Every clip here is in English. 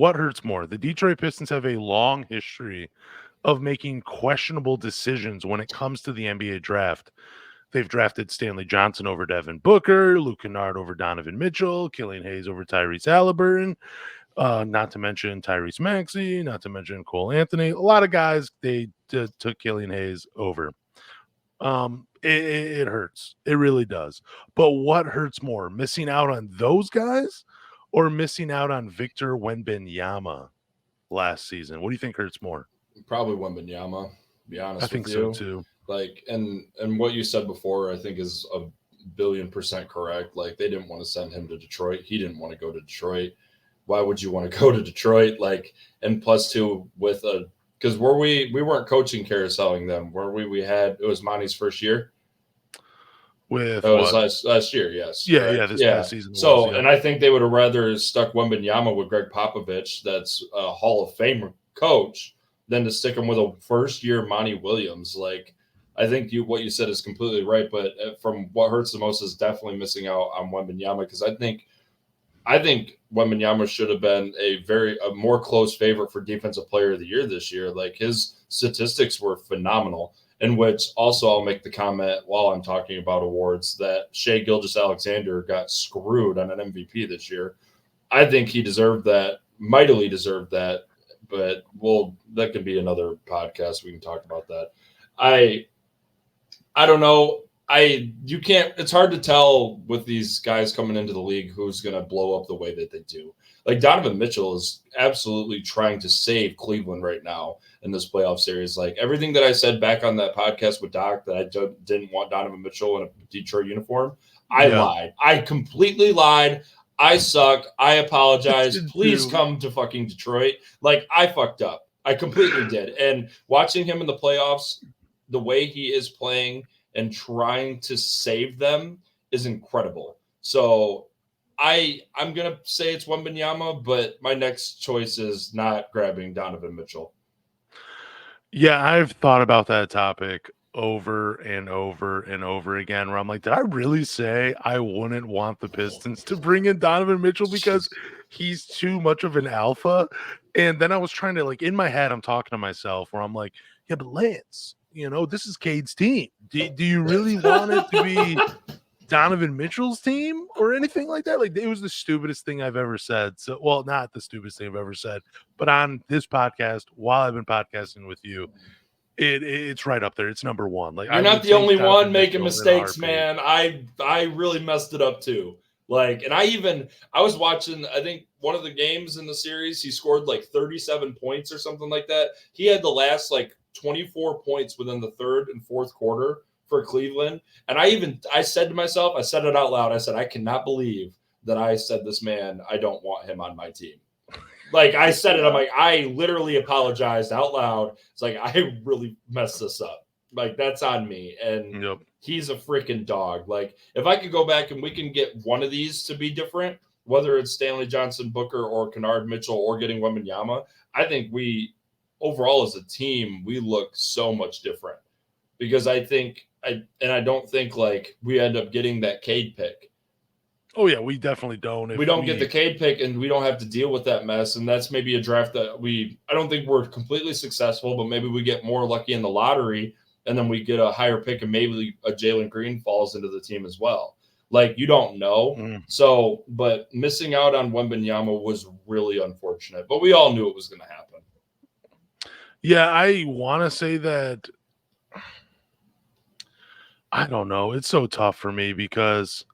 What hurts more? The Detroit Pistons have a long history of making questionable decisions when it comes to the NBA draft. They've drafted Stanley Johnson over Devin Booker, Luke Kennard over Donovan Mitchell, Killian Hayes over Tyrese Halliburton, not to mention Tyrese Maxey, not to mention Cole Anthony. A lot of guys they took Killian Hayes over. It hurts. It really does. But what hurts more, missing out on those guys or missing out on Victor Wembanyama last season? What do you think hurts more? Probably Wembanyama, be I honest with think so you. too. Like, and what you said before, I think is a billion% correct. Like, they didn't want to send him to Detroit. He didn't want to go to Detroit. Why would you want to go to Detroit? Like, and plus two with a because we weren't coaching carouseling them, were we? We had it was Monty's first year. With That was what? last year, yes, Yeah, correct. this Yeah. past season was, So, yep. and I think they would have rather stuck Wembenyama with Greg Popovich, that's a Hall of Fame coach, than to stick him with a first year Monty Williams. Like, I think what you said is completely right, but from what hurts the most is definitely missing out on Wembenyama because I think Wembanyama should have been a more close favorite for Defensive Player of the Year this year. Like his statistics were phenomenal. In which also I'll make the comment while I'm talking about awards that Shea Gilgeous-Alexander got screwed on an MVP this year. I think he deserved that, mightily deserved that, but that could be another podcast. We can talk about that. I I don't know. You can't. It's hard to tell with these guys coming into the league who's going to blow up the way that they do. Like Donovan Mitchell is absolutely trying to save Cleveland right now in this playoff series. Like everything that I said back on that podcast with Doc that I didn't want Donovan Mitchell in a Detroit uniform, I Yeah. lied. I completely lied. I suck. I apologize. Did Please too. come to fucking Detroit. Like I fucked up. I completely did. And watching him in the playoffs, the way he is playing and trying to save them is incredible. So I'm gonna say it's Wembanyama, but my next choice is not grabbing Donovan Mitchell. Yeah, I've thought about that topic over and over and over again where I'm like, did I really say I wouldn't want the Pistons to bring in Donovan Mitchell because he's too much of an alpha? And then I was trying to like in my head, I'm talking to myself where I'm like, yeah, but Lance, this is Cade's team. Do you really want it to be Donovan Mitchell's team or anything like that? Like it was the stupidest thing I've ever said. So, well, not the stupidest thing I've ever said, but on this podcast, while I've been podcasting with you, it's right up there. It's number one. Like I You're not would the take only one Donovan making Mitchell in a mistakes, heartbeat. man. I really messed it up too. Like, and I was watching. I think one of the games in the series, he scored like 37 points or something like that. He had the last like 24 points within the third and fourth quarter for Cleveland. And I said to myself, I said it out loud. I said, I cannot believe that I said this man. I don't want him on my team. Like I said it, I'm like, I literally apologized out loud. It's like I really messed this up. Like that's on me. And Yep. he's a freaking dog. Like if I could go back and we can get one of these to be different, whether it's Stanley Johnson, Booker, or Kennard Mitchell, or getting Wembanyama, I think we overall as a team we look so much different because I don't think like we end up getting that Cade pick. Oh yeah, we definitely don't. We If don't get the we, Cade pick and we don't have to deal with that mess. And that's maybe a draft that I don't think we're completely successful, but maybe we get more lucky in the lottery and then we get a higher pick and maybe a Jalen Green falls into the team as well. Like you don't know. mm, So, but missing out on Wembanyama was really unfortunate, but we all knew it was going to happen. yeah, I want to say that. I don't know. It's so tough for me because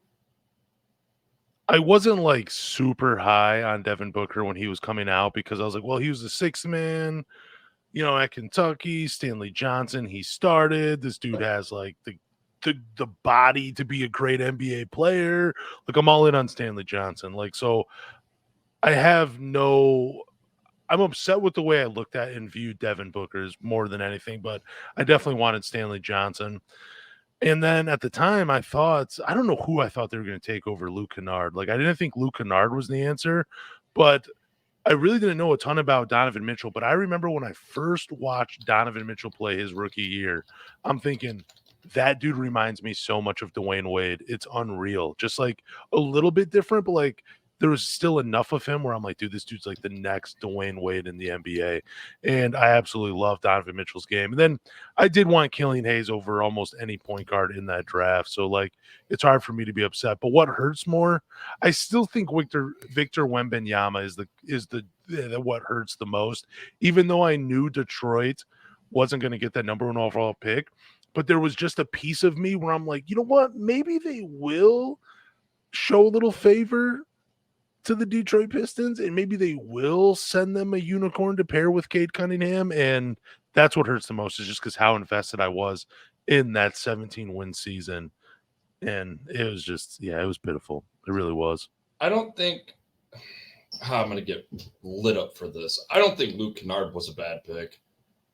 I wasn't like super high on Devin Booker when he was coming out because I was like, well, he was the sixth man, at Kentucky. Stanley Johnson, he started. This dude has like the body to be a great NBA player. Like I'm all in on Stanley Johnson. Like so, I have no. I'm upset with the way I looked at and viewed Devin Booker's more than anything, but I definitely wanted Stanley Johnson. And then at the time, I don't know who I thought they were going to take over Luke Kennard. Like, I didn't think Luke Kennard was the answer, but I really didn't know a ton about Donovan Mitchell. But I remember when I first watched Donovan Mitchell play his rookie year, I'm thinking, that dude reminds me so much of Dwayne Wade. It's unreal. Just like a little bit different, but like there was still enough of him where I'm like, dude, this dude's like the next Dwayne Wade in the NBA. And I absolutely love Donovan Mitchell's game. And then I did want Killian Hayes over almost any point guard in that draft. So like it's hard for me to be upset. But what hurts more, I still think Victor Wembanyama is the what hurts the most, even though I knew Detroit wasn't going to get that number one overall pick. But there was just a piece of me where I'm like, you know what? Maybe they will show a little favor to the Detroit Pistons, and maybe they will send them a unicorn to pair with Cade Cunningham. And that's what hurts the most is just because how invested I was in that 17-win season. And it was just, yeah, it was pitiful. It really was. I don't think I'm going to get lit up for this. I don't think Luke Kennard was a bad pick.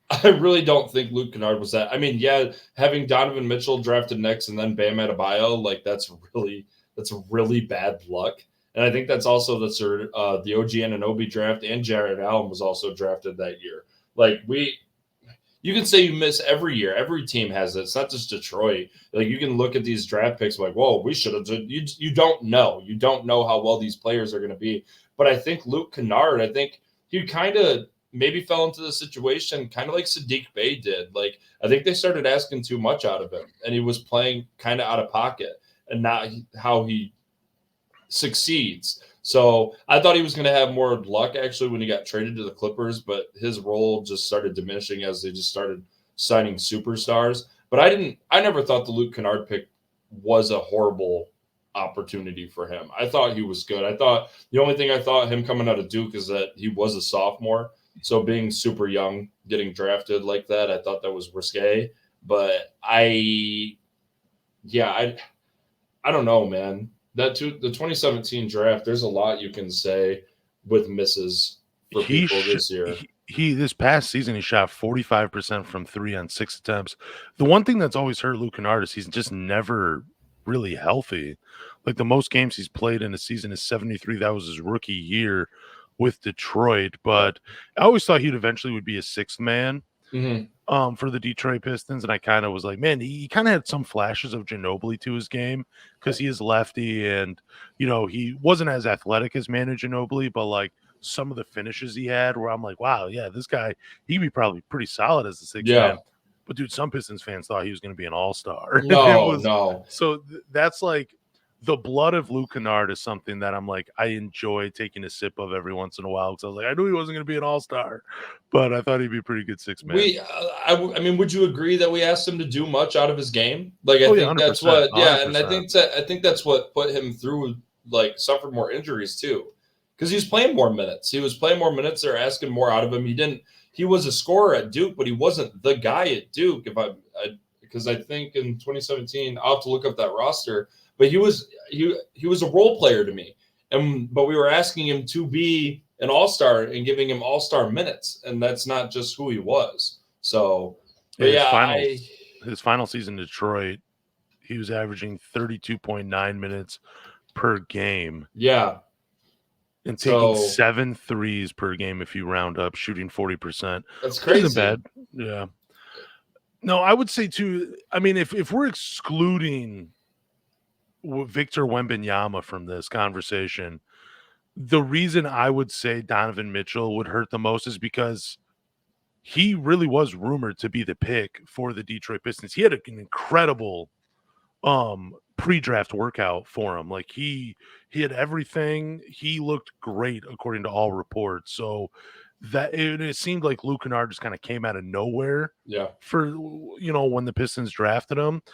I really don't think Luke Kennard was that. I mean, yeah, having Donovan Mitchell drafted next and then Bam Adebayo, like that's really bad luck. And I think that's also the OG Anunoby draft, and Jared Allen was also drafted that year. Like you can say you miss every year. Every team has it. It's not just Detroit. Like you can look at these draft picks like, whoa, we should have. You don't know. You don't know how well these players are going to be. But I think Luke Kennard, I think he kind of maybe fell into the situation kind of like Sadiq Bey did. Like I think they started asking too much out of him, and he was playing kind of out of pocket and not how he succeeds. So I thought he was going to have more luck actually when he got traded to the Clippers, but his role just started diminishing as they just started signing superstars. But I never thought the Luke Kennard pick was a horrible opportunity for him. I thought he was good. I thought the only thing I thought him coming out of Duke is that he was a sophomore. So being super young, getting drafted like that, I thought that was risque. But I don't know, man. The 2017 draft, there's a lot you can say with misses for He people sh- this year. he this past season he shot 45% from three on 6 attempts. The one thing that's always hurt Luke Kennard is he's just never really healthy. Like the most games he's played in a season is 73. That was his rookie year with Detroit. But I always thought he'd eventually would be a sixth man Mm-hmm. for the Detroit Pistons. And I kind of was like, man, he kind of had some flashes of Ginobili to his game because he is lefty and, he wasn't as athletic as Manu Ginobili, but like some of the finishes he had where I'm like, wow, yeah, this guy, he'd be probably pretty solid as a six Yeah. man. But dude, some Pistons fans thought he was going to be an all-star. And it No, was no. so that's like the blood of Luke Kennard is something that I'm like, I enjoy taking a sip of every once in a while because I was like, I knew he wasn't going to be an all-star, but I thought he'd be a pretty good six man. I mean, would you agree that we asked him to do much out of his game? Like, I Oh yeah, think that's 100%, what, yeah, and 100%. I think that's what put him through, like, suffered more injuries too, because he was playing more minutes. He was playing more minutes. They're asking more out of him. He was a scorer at Duke, but he wasn't the guy at Duke. Because I think in 2017, I'll have to look up that roster, but he was a role player to me, but we were asking him to be an all-star and giving him all-star minutes, and that's not just who he was. So, Yeah, but his yeah, final season in Detroit, he was averaging 32.9 minutes per game yeah. and taking So 7 threes per game if you round up, shooting 40%, that's which isn't crazy. bad. Yeah. No, I would say too, I mean, if we're excluding Victor Wembanyama from this conversation, the reason I would say Donovan Mitchell would hurt the most is because he really was rumored to be the pick for the Detroit Pistons. He had an incredible pre-draft workout for him. Like he had everything. He looked great according to all reports. So it seemed like Luke Kennard just kind of came out of nowhere Yeah. for when the Pistons drafted him.